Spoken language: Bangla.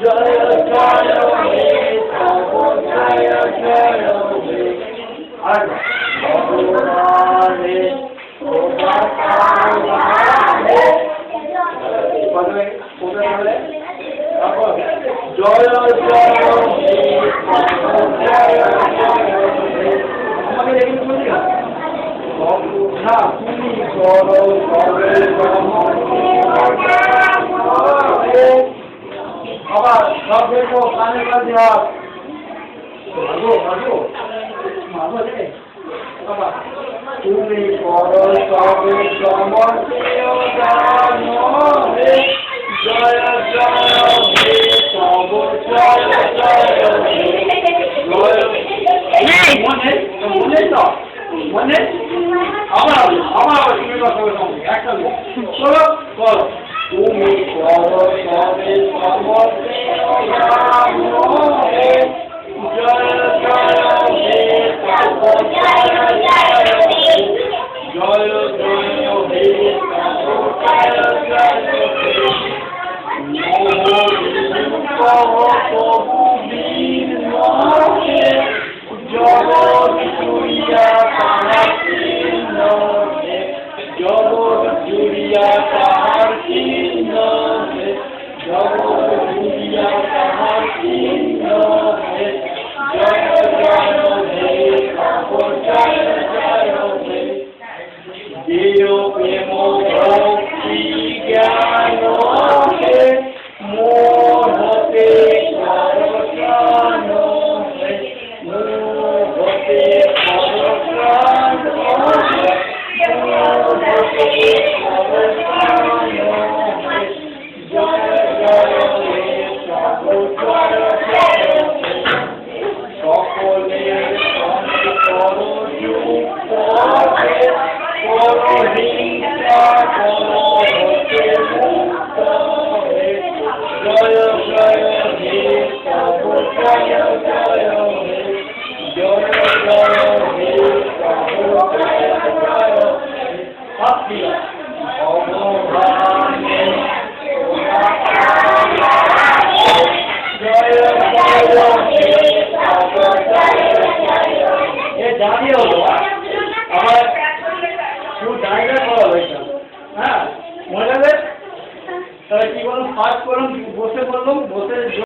জয় জয় হে তব জয় জয় হে আর ভগবানে জয় জয় হে তব জয় জয় হে আমাকে দেখুন বলি না তুমি করো সবে আবার সব দেখো কানে কাজে হাত ভাগো ভাগো ভাগো রে বাবা তুমি করো সবে সমর্থিও জানো হে জয় জয় হে তব জয় জয় হে জয় মনে মনে তো মনে আমার তুমি কথা বলো একটা চলো বলো তুমি করো সবে সমর্থিও জানো হে জয় জয় হে তব জয় জয় হে জয় জয় হে তব জয় জয় হে প্রভু বীর নহে জগৎ জুড়িয়া তাহার চিহ্ন হে জগৎ জুড়িয়া তাহার চিহ্ন হে জগৎ জুড়িয়া তাহার চিহ্ন হে জয় জয় হে তব জয় জয় হে দেও প্রেম ভক্তি জ্ঞান হে মোহতে পরপ্রাণ হে মোহতে পরপ্রাণ হে মোহতে পরপ্রাণ হে জয় জয় হে তব জয় জয় হে সকলের সঙ্গে করো যুক্ত হে করো হিংসা করো হতে মুক্ত হে জয় জয় হে তব জয় জয় হে জয় জয় হে তব জয় জয় হে ভগবানে জয় জয় হে তব জয় জয় হে দাঁড়িয়ে হলো আবার শুধু ডায়গ্রাম করা হয়েছে হ্যাঁ মনে হবে তাহলে কি বললাম ফার্স্ট করলাম বসে বললাম